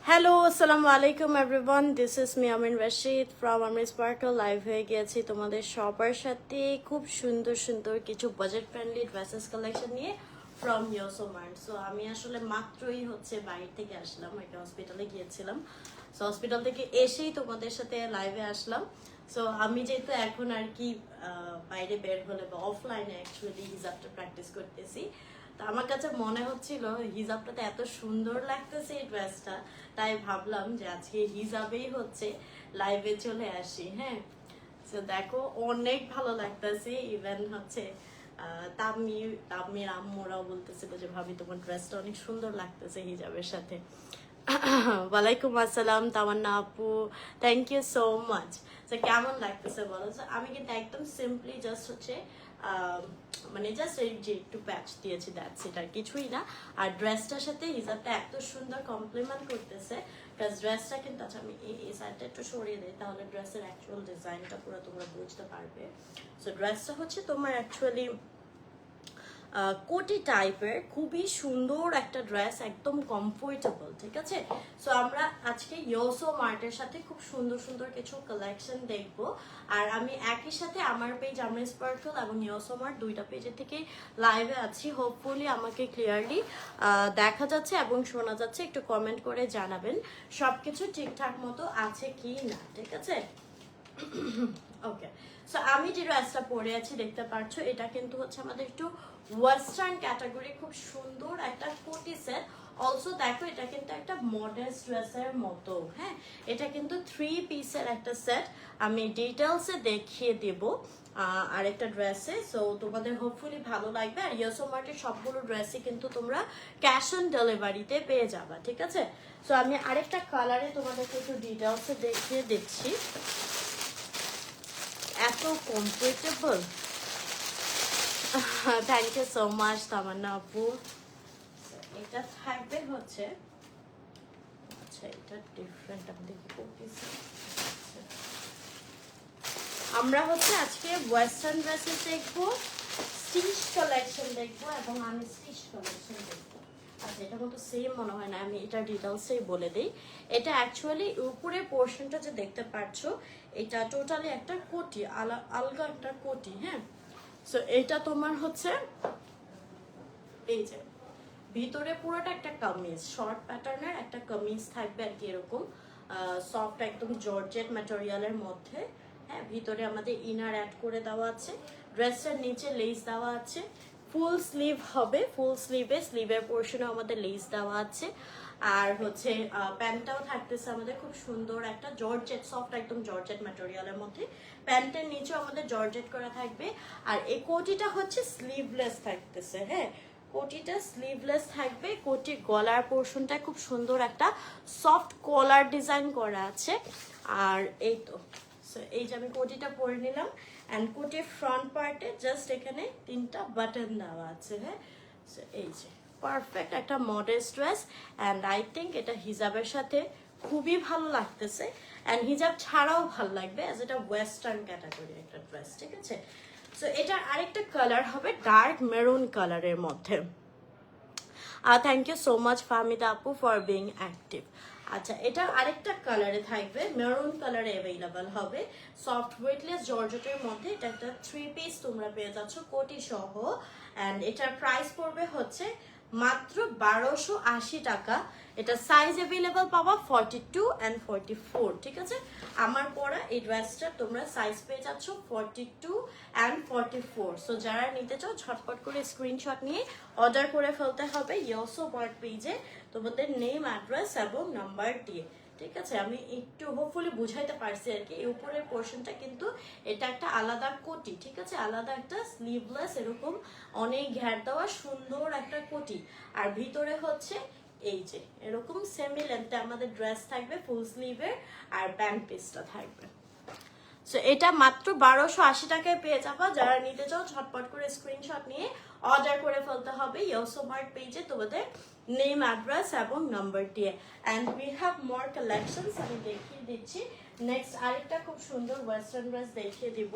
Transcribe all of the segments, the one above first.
Hello আসসালামু আলাইকুম everyone, this is me Amin Rashid from Amin sparkle. Live হয়ে গিয়েছি তোমাদের সবার সাথে খুব সুন্দর সুন্দর কিছু বাজেট ফ্রেন্ডলি ড্রেসেস কালেকশন নিয়ে ফ্রম ইয়োসোমার্ট। সো আমি আসলে মাত্রই বাইরে থেকে আসলাম, একটা হসপিটালে গিয়েছিলাম। সো হসপিটাল থেকে এসেই তোমাদের সাথে লাইভে আসলাম। সো আমি যেহেতু এখন আর কি বাইরে বের হলে বা অফলাইনে অ্যাকচুয়ালি হিজাবটা প্র্যাকটিস করতেছি, তো আমার কাছে মনে হচ্ছিল হিজাবটাতে এত সুন্দর লাগতেছে এই ড্রেসটা, তাই ভাবলাম যে আজকে হিজাবেই লাইভে চলে আসি। হ্যাঁ, তো দেখো অনেক ভালো লাগতেছে। ইভেন তাম্মির আম্মুরাও বলতেছিল যে ভাবি তোমার ড্রেসটা অনেক সুন্দর লাগতেছে হিজাবের সাথে। ওয়ালাইকুম আসসালাম তামান্না আপু, থ্যাংক ইউ সো মাচ। তো কেমন লাগতেছে বলো? আমি কিন্তু একদম সিম্পলি জাস্ট মানে জাস্ট এই যে একটু প্যাচ দিয়েছি, দ্যাটস ইট, আর কিছুই না। আর ড্রেসটার সাথে হিজাবটা এত সুন্দর কমপ্লিমেন্ট করতেছে। প্লাস ড্রেসটা কিন্তু, আচ্ছা আমি এই সাইডটা একটু সরিয়ে দিই, তাহলে ড্রেসের অ্যাকচুয়াল ডিজাইনটা পুরো তোমরা বুঝতে পারবে। সো ড্রেসটা তোমার অ্যাকচুয়ালি কোটি টাইপের, খুবই সুন্দর একটা ড্রেস, একদম কমফোর্টেবল। ঠিক আছে, সো আমরা আজকে ইয়োসো মার্টের সাথে খুব সুন্দর সুন্দর কিছু কালেকশন দেখব। আর আমি একই সাথে আমার পেজ আমিন স্পার্কল এবং ইয়োসো মার্ট দুইটা পেজের থেকে লাইভে আছি। হোপফুলি আমাকে ক্লিয়ারলি দেখা যাচ্ছে এবং শোনা যাচ্ছে। একটু কমেন্ট করে জানাবেন সবকিছু ঠিকঠাক মতো আছে কি না। ঠিক আছে, ওকে। সো আমি যে ড্রেসটা পরে আছি দেখতে পাচ্ছ, এটা কিন্তু আমাদের একটু ওয়েস্টার্ন ক্যাটাগরি, খুব সুন্দর একটা কোটি সেট। অলসো দেখো এটা কিন্তু একটা মডার্ন ড্রেসের মতো। হ্যাঁ, এটা কিন্তু 3 পিসের একটা সেট, আমি ডিটেলসে দেখিয়ে দেব আরেকটা ড্রেসে। সো তোমাদের হোপফুলি ভালো লাগবে। আর ইয়োসো মার্টের সবগুলো ড্রেসই কিন্তু তোমরা ক্যাশ অন ডেলিভারিতে পেয়ে যাবা। ঠিক আছে, সো আমি আরেকটা কালারে তোমাদেরকে একটু ডিটেলসে দেখিয়ে দিচ্ছি। এত comfortable, thank you so much Tamanna আপু। এটা থাকবে আচ্ছা এটা ডিফারেন্ট, আমি দেখি। আমরা আজকে ওয়েস্টার্ন ড্রেসেস দেখবো, স্টিচ কালেকশন দেখবো এবং আমি স্টিচ কালেকশন দেখবো। আচ্ছা এটা মতো সেম মনে হয় না, আমি এটা ডিটেলসেই বলে দিই। এটা অ্যাকচুয়ালি উপরের পোর্শনটা যে দেখতে পাচ্ছ, এটা টোটালি একটা কোটি, আলগা একটা কোটি। হ্যাঁ, সো এটা তোমার এই যে ভিতরে পুরোটা একটা কামিজ, শর্ট প্যাটার্নের একটা কামিজ থাকবে আর কি, এরকম সফট একদম জর্জেট ম্যাটেরিয়ালের মধ্যে। হ্যাঁ, ভিতরে আমাদের ইনার অ্যাড করে দেওয়া আছে, ড্রেসটার নিচে লেস দেওয়া আছে, ফুল স্লিভ হবে, ফুল স্লিভের পোর্শনে আমাদের লেস দেওয়া আছে। আর প্যান্টটাও থাকতেছে আমাদের খুব সুন্দর একটা জর্জেট, সফট একদম জর্জেট ম্যাটেরিয়ালের মধ্যে। প্যান্টের নিচেও আমাদের জর্জেট করা থাকবে। আর এই কোটিটা স্লিভলেস থাকতেছে। হ্যাঁ, কোটিটা স্লিভলেস থাকবে। কোটির গলার পোর্শনটা খুব সুন্দর একটা সফট কলার ডিজাইন করা আছে। আর এই তো এই যে আমি কোটিটা পরে নিলাম, অ্যান্ড কোটির ফ্রন্ট পার্টে জাস্ট এখানে 3টা বাটন দেওয়া আছে। হ্যাঁ, এই যে পারফেক্ট একটা modest dress. And I think এটা হিজাবের সাথে খুবই ভালো লাগতেছে, অ্যান্ড হিজাব ছাড়াও ভালো লাগবে, অ্যাজ এটা ওয়েস্টার্ন ক্যাটাগরি একটা ড্রেস। ঠিক আছে, সো এটার আরেকটা কালার হবে ডার্ক মেরুন কালারের মধ্যে। Thank you so much Fahmida আপু ফর বিং অ্যাক্টিভ। আচ্ছা, এটা আরেকটা কালারে থাকবে, মেরুন কালারে অ্যাভেলেবল হবে, সফট ওয়েটলেস জর্জেটের মধ্যে। এটা একটা 3 পিস তোমরা পেয়ে যাচ্ছ কোটি সহ। অ্যান্ড এটার প্রাইস পড়বে মাত্র 1280 টাকা। এটা সাইজ অ্যাভেলেবল পাবা 42 অ্যান্ড 44। ঠিক আছে, আমার পরা এই ড্রেসটা তোমরা সাইজ পেয়ে যাচ্ছ 42 অ্যান্ড 44। সো যারা নিতে চাও ঝটপট করে স্ক্রিনশট নিয়ে অর্ডার করে ফেলতে হবে ইয়োসো মার্ট পেজে, তোমাদের নেম, অ্যাড্রেস এবং নাম্বার দিয়ে। ঠিক আছে, আমি একটু হোপফুলি বুঝাইতে পারছি আর কি। এই উপরের পোর্শনটা কিন্তু এটা একটা আলাদা কোটি। ঠিক আছে, আলাদা একটা স্লিভলেস, এরকম অনেক ঘের দেওয়া সুন্দর একটা কোটি। আর ভিতরে এই যে এরকম সেমি লেন্থে আমাদের ড্রেস থাকবে, ফুল স্লিভের, আর প্যান্ট পিসটা থাকবে। সো এটা মাত্র 1280 টাকায় পেয়ে যাবা। যারা নিতে চাও ঝটপট করে স্ক্রিনশট নিয়ে অর্ডার করে ফেলতে হবে ইয়োসো মার্ট পেজে তোমাদের নেম, অ্যাড্রেস এবং নাম্বার দিয়ে। And we have more collections, আমি দেখিয়ে দিচ্ছি। নেক্সট আরেকটা খুব সুন্দর ওয়েস্টার্ন ড্রেস দেখিয়ে দিব।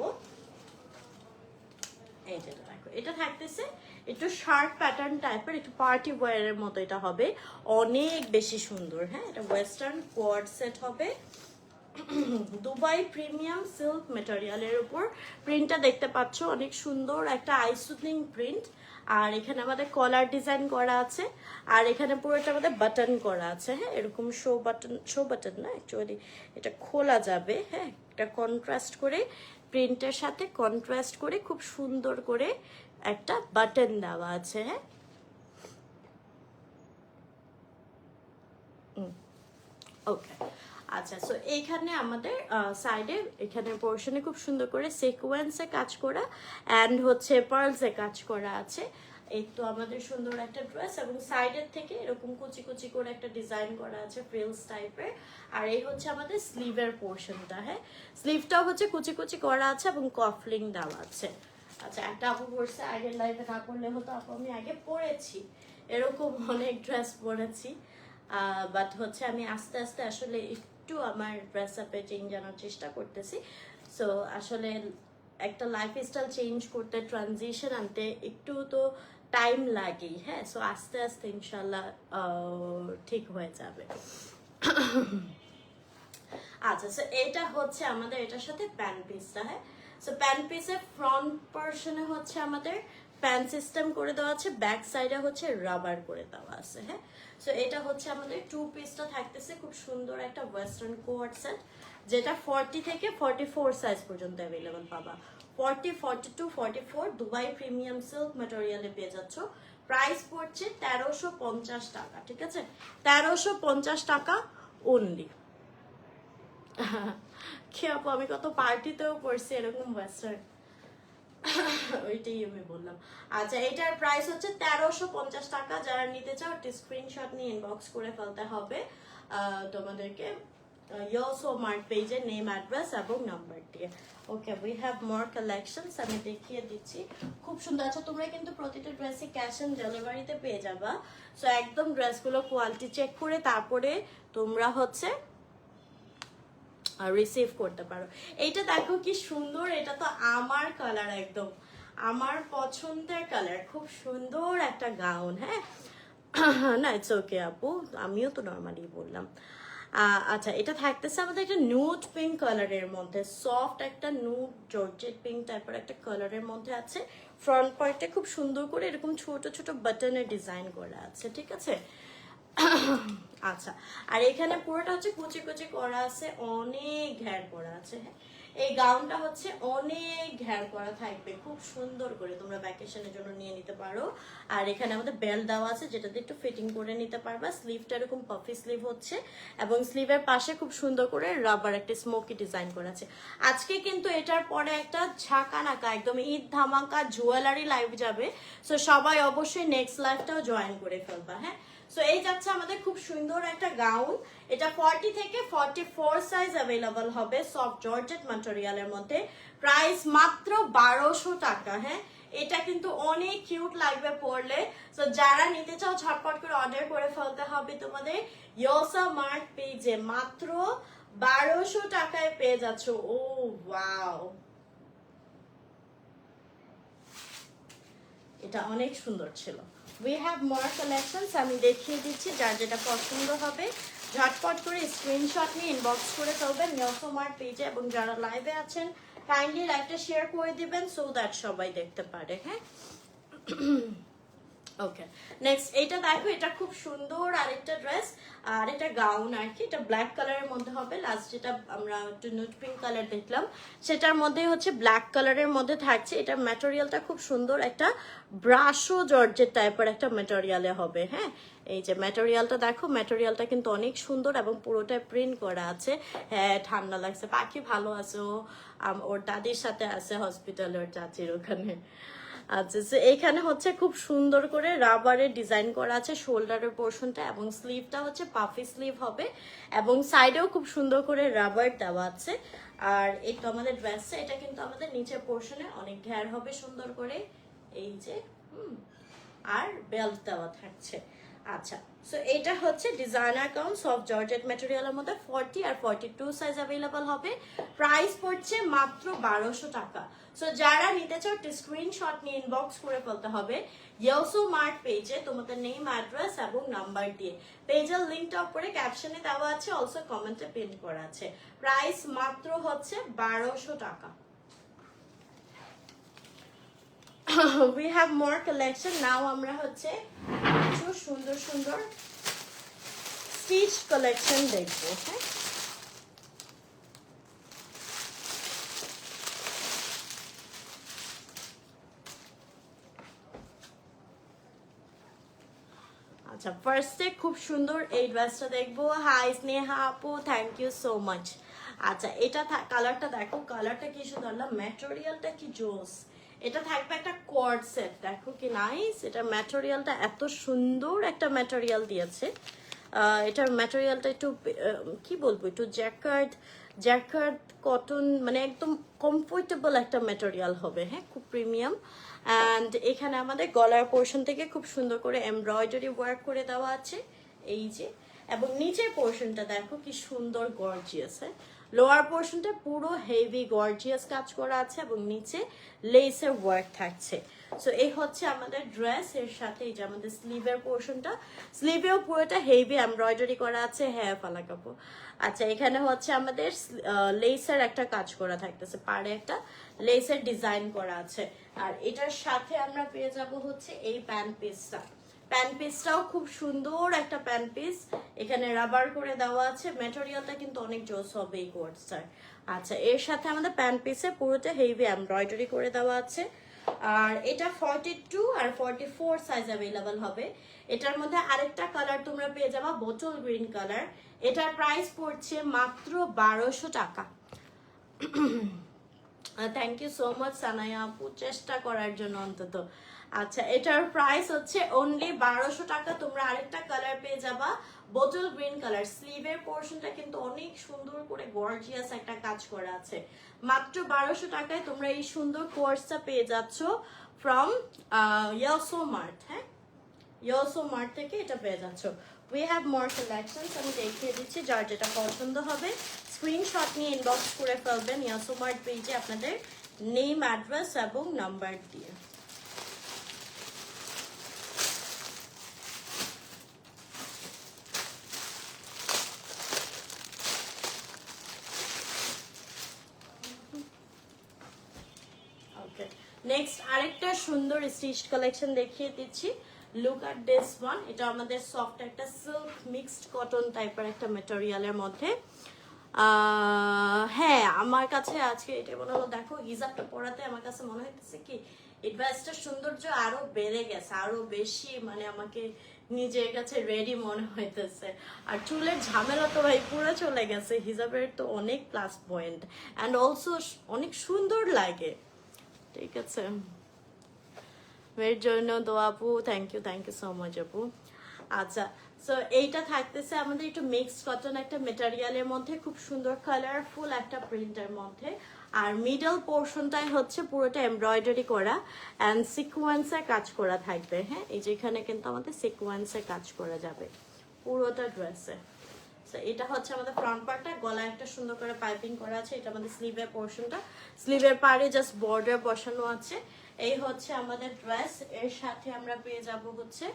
এই যেটা দেখো, এটা থাকতেছে একটু শার্ট প্যাটার্ন টাইপের, একটু পার্টি ওয়্যারের মতো এটা হবে, অনেক বেশি সুন্দর। হ্যাঁ, এটা ওয়েস্টার্ন কোয়ার্ড সেট হবে, দুবাই প্রিমিয়াম সিল্ক মেটেরিয়ালের উপর। প্রিন্টটা দেখতে পাচ্ছ অনেক সুন্দর একটা আইসুথিং প্রিন্ট। আর এখানে আমাদের কলার ডিজাইন করা আছে, আর এখানে পুরোটা আমাদের বাটন করা আছে। হ্যাঁ, এরকম শো বাটন না, অ্যাকচুয়ালি এটা খোলা যাবে। হ্যাঁ, এটা কন্ট্রাস্ট করে, প্রিন্টের সাথে কন্ট্রাস্ট করে খুব সুন্দর করে একটা বাটন দেওয়া আছে। হ্যাঁ, ওকে। আচ্ছা, সো এইখানে আমাদের সাইডে এখানে পোর্শনে খুব সুন্দর করে সিকোয়েন্সে কাজ করা অ্যান্ড হচ্ছে পার্লসে কাজ করা আছে। এই তো আমাদের সুন্দর একটা ড্রেস, এবং সাইডের থেকে এরকম কুচি কুচি করে একটা ডিজাইন করা আছে ফ্রিলস টাইপের। আর এই হচ্ছে আমাদের স্লিভের পোর্শনটা। হ্যাঁ, স্লিভটাও হচ্ছে কুচি কুচি করা আছে এবং কফলিং দেওয়া আছে। আচ্ছা, একটা আপু পড়ছে, আগের লাইফে না করলে হতো আপু, আমি আগে পরেছি এরকম অনেক ড্রেস পরেছি, বাট হচ্ছে আমি আস্তে আস্তে আসলে একটু আমার ড্রেস আপে চেঞ্জ আনার চেষ্টা করতেছি। সো আসলে একটা লাইফস্টাইল চেঞ্জ করতে, ট্রানজিশন আনতে একটু তো টাইম লাগেই। হ্যাঁ, সো আস্তে আস্তে ইনশাল্লাহ ঠিক হয়ে যাবে। আচ্ছা, সো এটা হচ্ছে আমাদের এটার সাথে প্যান্ট পিসটা। হ্যাঁ, সো প্যান্ট পিসের ফ্রন্ট পোর্শনে হচ্ছে আমাদের প্যান সিস্টেম করে দেওয়া আছে, ব্যাক সাইডে হচ্ছে রাবার করে দেওয়া আছে। হ্যাঁ, সো এটা হচ্ছে আমাদের টু পিসটা থাকতেছে, খুব সুন্দর একটা ওয়েস্টার্ন কোয়ার্ড সেট, যেটা 40 থেকে 44 সাইজ পর্যন্ত অ্যাভেলেবল পাবা। 40, 42, 44 দুবাই প্রিমিয়াম সিল্ক ম্যাটেরিয়ালে পেয়ে যাচ্ছ। প্রাইস পড়ছে 1350 টাকা। ঠিক আছে, 1350 টাকা অনলি। কি আপু, আমি কত পার্টিতেও পড়ছি এরকম ওয়েস্টার্ন, ওইটাই আমি বললাম। আচ্ছা, এটার প্রাইস হচ্ছে 1350 টাকা। যারা নিতে চাও একটি স্ক্রিনশট নিয়ে ইনবক্স করে ফেলতে হবে তোমাদেরকে ইয়োসো মার্ট পেজে নেম, অ্যাড্রেস এবং নাম্বার দিয়ে। ওকে, উই হ্যাভ মোর কালেকশনস, আমি দেখিয়ে দিচ্ছি, খুব সুন্দর। আচ্ছা, তোমরা কিন্তু প্রতিটা ড্রেসে ক্যাশ অন ডেলিভারিতে পেয়ে যাবা। সো একদম ড্রেসগুলো কোয়ালিটি চেক করে তারপরে তোমরা হচ্ছে রিসিভ করতে পারো। এইটা দেখো কি সুন্দর, এটা তো আমার কালার, একদম আমার পছন্দের কালার, খুব সুন্দর একটা গাউন। হ্যাঁ, না ইটস ওকে আপু, আমিও তো নর্মালি বললাম। আচ্ছা, এটা থাকতেছে আমাদের একটা নুড পিঙ্ক কালারের মধ্যে, সফট একটা নুড জর্জেট পিঙ্ক টাইপের একটা কালারের মধ্যে আছে। ফ্রন্ট পার্টে খুব সুন্দর করে এরকম ছোট ছোট বাটনের ডিজাইন করা আছে। ঠিক আছে, আচ্ছা, আর এখানে পুরোটা হচ্ছে কুচি কুচি করা আছে, অনেক ঘের করা আছে। হ্যাঁ, এই গাউনটা হচ্ছে অনেক ঘের করা থাকবে, খুব সুন্দর করে তোমরা ভ্যাকেশনের জন্য নিয়ে নিতে পারো। আর এখানে আমাদের বেল্ট দেওয়া আছে, যেটাতে একটু ফিটিং করে নিতে পারবা। স্লিভটা এরকম পাফি স্লিভ হচ্ছে, এবং স্লিভের পাশে খুব সুন্দর করে রাবার একটা স্মোকি ডিজাইন করা আছে। আজকে কিন্তু এটার পরে একটা ঝাঁকানাকা একদম ঈদ ধামাকা জুয়েলারি লাইভ যাবে, সো সবাই অবশ্যই নেক্সট লাইভটাও জয়েন করে ফেলবা। হ্যাঁ, সো এই যাচ্ছে আমাদের খুব সুন্দর একটা গাউন, এটা 40 থেকে 44 সাইজ অ্যাভেলেবল হবে, সফট জর্জেট ম্যাটেরিয়ালের মধ্যে। প্রাইস মাত্র 1200 টাকা। হ্যাঁ, এটা কিন্তু অনেক কিউট লাগবে পরলে। সো যারা নিতে চাও ঝটপট করে অর্ডার করে ফেলতে হবে তোমাদের ইয়োসো মার্ট পেজে, মাত্র 1200 টাকায় পেয়ে যাচ্ছ। ও ওয়াও, এটা অনেক সুন্দর ছিল। উই হ্যাভ মোর কালেকশনস, আমি দেখিয়ে দিচ্ছি, যার যেটা পছন্দ হবে ঝটপট করে স্ক্রিনশট নিয়ে ইনবক্স করে ফেলবেন ইয়োসো মার্ট পেজে, এবং যারা লাইভে আছেন কাইন্ডলি লাইভটা শেয়ার করে দিবেন সো দ্যাট সবাই দেখতে পারে। হ্যাঁ, ওকে, নেক্সট এটা দেখো, এটা খুব সুন্দর আরেকটা ড্রেস, আর এটা গাউন আর কি, এটা ব্ল্যাক কালারের মধ্যে হবে। লাস্ট যেটা আমরা একটু নুড পিঙ্ক কালার দেখলাম, সেটার মধ্যে হচ্ছে ব্ল্যাক কালারের মধ্যে থাকছে। এটার ম্যাটেরিয়ালটা খুব সুন্দর, একটা ব্রাশো জর্জেট টাইপের একটা ম্যাটেরিয়ালে হবে। হ্যাঁ, এই যে ম্যাটেরিয়ালটা দেখো, ম্যাটেরিয়ালটা কিন্তু অনেক সুন্দর এবং পুরোটাই প্রিন্ট করা আছে। হ্যাঁ, ঠান্ডা লাগছে, পাখি ভালো আছে, ও ওর দাদির সাথে আছে হসপিটালে, ওর চাচির ওখানে। আচ্ছা, এইখানে হচ্ছে খুব সুন্দর করে রাবারের ডিজাইন করা আছে শোল্ডারের পোর্শনটা, এবং স্লিভটা হচ্ছে পাফি স্লিভ হবে, এবং সাইডেও খুব সুন্দর করে রাবার দেওয়া আছে। আর এই তো আমাদের ড্রেসটা, এটা কিন্তু আমাদের নিচের পোর্শনে অনেক ঘের হবে সুন্দর করে, এই যে আর বেল্ট দেওয়া থাকছে। আচ্ছা, সো এটা হচ্ছে ডিজাইনার গাউন সফট জর্জেট ম্যাটেরিয়ালের মধ্যে 40 আর 42 সাইজ অ্যাভেলেবল হবে। প্রাইস পড়ছে মাত্র 1200 টাকা। সো যারা নিতে চাও একটু স্ক্রিনশট নিয়ে ইনবক্স করে ফেলতে হবে ইয়োসো মার্ট পেজে তোমাদের নেম, অ্যাড্রেস এবং নাম্বার দিয়ে। পেজের লিঙ্কটা উপরে ক্যাপশনে দেওয়া আছে, অলসো কমেন্টে পিন করা আছে। প্রাইস মাত্র হচ্ছে 1200 টাকা। we have more collection now। আমরা হচ্ছে কিছু সুন্দর সুন্দর স্টিচ কালেকশন দেখবো। হ্যাঁ, আচ্ছা, ফার্স্টে খুব সুন্দর এই ড্রেসটা দেখবো। হাই স্নেহা আপু, থ্যাংক ইউ সো মাচ। আচ্ছা, এটা কালারটা দেখো, কালারটা কি সুন্দর, ম্যাটেরিয়ালটা কি জোস। এটা থাকবে একটা কোয়ার্ড সেট, দেখো কি নাইস। এটা ম্যাটেরিয়ালটা এত সুন্দর একটা ম্যাটেরিয়াল দিয়েছে। এটার ম্যাটেরিয়ালটা একটু কি বলবো, একটু জ্যাকার্ড কটন, মানে একদম কমফোর্টেবল একটা ম্যাটেরিয়াল হবে। হ্যাঁ, খুব প্রিমিয়াম। অ্যান্ড এখানে আমাদের গলার পোর্শন থেকে খুব সুন্দর করে এমব্রয়ডারি ওয়ার্ক করে দেওয়া আছে, এই যে। এবং নিচের পোর্শনটা দেখো কি সুন্দর গর্জিয়াস। হ্যাঁ, লোয়ার পোর্শনটা পুরো হেভি গর্জিয়াস কাজ করা আছে এবং নিচে লেসের ওয়ার্ক থাকছে। সো এই হচ্ছে আমাদের ড্রেস। এর সাথে এই যে আমাদের স্লিভের পোর্শনটা, স্লিভেও পুরোটা হেভি এমব্রয়ডারি করা আছে। হ্যাঁ ফালা কাপড়। আচ্ছা, এখানে হচ্ছে আমাদের লেসের একটা কাজ করা থাকতেছে, পাড়ে একটা লেসের ডিজাইন করা আছে। আর এটার সাথে আমরা পেয়ে যাব হচ্ছে এই প্যান্ট পিসটা। প্যান্ট পিসটাও খুব সুন্দর একটা প্যান্ট পিস, এখানে রাবার করে দেওয়া আছে। ম্যাটেরিয়ালটা কিন্তু অনেক জোস হবে এই কোয়ার্টসটার। আচ্ছা, এর সাথে আমাদের প্যান্ট পিসে পুরোটা হেভি এমব্রয়ডারি করে দেওয়া আছে। আর এটা 42 আর 44 সাইজ অ্যাভেলেবল হবে। এটার মধ্যে আরেকটা কালার তোমরা পেয়ে যাবা, বোতল গ্রিন কালার। এটার প্রাইস পড়ছে মাত্র 1200 টাকা। Thank you so much Sanaya আপু, চেষ্টা করার জন্য অন্তত। আচ্ছা, এটার প্রাইস হচ্ছে অনলি 1200 টাকা। তোমরা আরেকটা কালার পেয়ে যাবা, বোতল গ্রিন কালার। স্লিভের পোর্শনটা কিন্তু অনেক সুন্দর করে গর্জিয়াস একটা কাজ করা আছে। মাত্র 1200 টাকায় তোমরা এই সুন্দর কোর্সটা পেয়ে যাচ্ছ ফ্রম ইয়োসো মার্ট। হ্যাঁ, ইয়োসো মার্ট থেকে এটা পেয়ে যাচ্ছ। উই হ্যাভ মোর কালেকশনস, আমি দেখিয়ে দিচ্ছি। যার যেটা পছন্দ হবে স্ক্রিনশট নিয়ে ইনবক্স করে ফেলবেন ইয়োসো মার্ট পেজে আপনাদের নেম, অ্যাড্রেস এবং নাম্বার দিয়ে। নেক্সট আরেকটা সুন্দর স্টিচ কালেকশন দেখিয়ে দিচ্ছি। Look at this one. এটা আমাদের সফট একটা সিল্ক মিক্সড কটন টাইপের একটা ম্যাটেরিয়ালের মধ্যে। হ্যাঁ, আমার কাছে আজকে এটা মনে হলো, দেখো হিজাবটা পরাতে আমার কাছে মনে হইতেছে কি এই ড্রেসটার সৌন্দর্য আরো বেড়ে গেছে, আরো বেশি, মানে আমাকে নিজের কাছে রেডি মনে হইতেছে। আর চুলের ঝামেলা তো ভাই পুরো চলে গেছে। হিজাবের তো অনেক প্লাস পয়েন্ট, অ্যান্ড অলসো অনেক সুন্দর লাগে। ঠিক আছে, এর জন্য দোয়া আপু, থ্যাংক ইউ সো মাচ আপু। আচ্ছা, সো এইটা থাকতেছে আমাদের একটু মিক্সড কটন একটা মেটেরিয়ালের মধ্যে, খুব সুন্দর কালারফুল একটা প্রিন্টের মধ্যে। আর মিডল পোর্শনটাই হচ্ছে পুরোটা এমব্রয়ডারি করা অ্যান্ড সিকোয়েন্সের কাজ করা থাকবে। হ্যাঁ, এই যে এখানে কিন্তু আমাদের সিকোয়েন্সের কাজ করা যাবে পুরোটা ড্রেসে। এটা হচ্ছে আমাদের ফ্রন্ট পার্টটা, গলায় একটা সুন্দর করে পাইপিং করা আছে। এটা আমাদের স্লিভের পোর্শনটা, স্লিভের পাড়ে জাস্ট বর্ডার বসানো আছে। এই হচ্ছে আমাদের ড্রেস। এর সাথে আমরা পেয়ে যাব হচ্ছে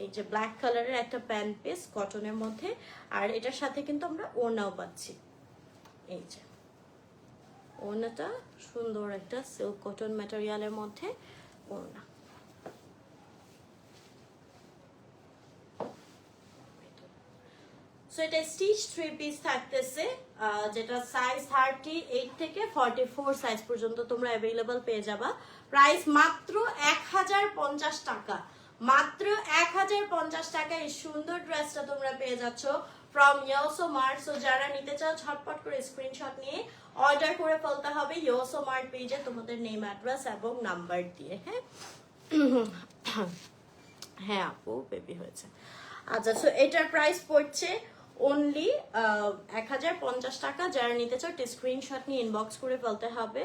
এই যে ব্ল্যাক কালারের একটা প্যান্ট পিস কটনের মধ্যে। আর এটার সাথে কিন্তু আমরা ওড়নাও পাচ্ছি, এই যে ওড়নাটা সুন্দর একটা সিল্ক কটন ম্যাটেরিয়ালের মধ্যে ওড়না। সো এটা স্টিচ 3 পিস থাকতেছে, যেটা সাইজ 38 থেকে 44 সাইজ পর্যন্ত তোমরা অ্যাভেলেবল পেয়ে যাবা। প্রাইস মাত্র 1050 টাকা। মাত্র 1050 টাকা এই সুন্দর ড্রেসটা তোমরা পেয়ে যাচ্ছ ফ্রম ইয়োসো মার্ট। সো যারা নিতে চাও ঝটপট করে স্ক্রিনশট নিয়ে অর্ডার করে ফেলতে হবে ইয়োসো মার্ট পেজে তোমাদের নেম, অ্যাড্রেস এবং নাম্বার দিয়ে। হ্যাঁ হ্যাঁ আপু, বেবি হয়েছে। আচ্ছা, সো এটার প্রাইস পড়ছে অনলি 1050 টাকা। যারা নিতে চাও স্ক্রিনশট নিয়ে ইনবক্স করে ফেলতে হবে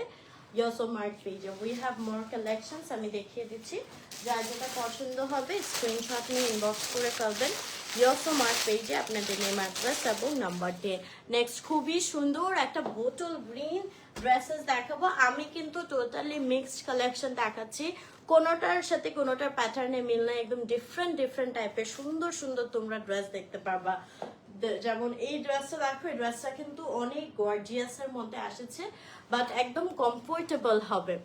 ইয়োসো মার্ট পেজে উই হ্যাভ মোর কালেকশনস। আমি দেখিয়ে দিচ্ছি, যার যেটা পছন্দ হবে স্ক্রিনশট নিয়ে ইনবক্স করে ফেলবেন ইয়োসো মার্ট পেজে আপনাদের নেম, অ্যাড্রেস এবং নাম্বার দিয়ে। নেক্সট খুবই সুন্দর একটা বোটল গ্রিন ড্রেসেস দেখাবো। আমি কিন্তু টোটালি মিক্সড কালেকশন দেখাচ্ছি, কোনোটার সাথে কোনোটার প্যাটার্নে মিল নাই, একদম ডিফারেন্ট ডিফারেন্ট টাইপের সুন্দর সুন্দর তোমরা ড্রেস দেখতে পারবা। যেমন এই ড্রেসটা দেখো, এই ড্রেসটা কিন্তু অনেক গর্জিয়াসের মধ্যে এসেছে, বাট একদম কমফোর্টেবল হবে।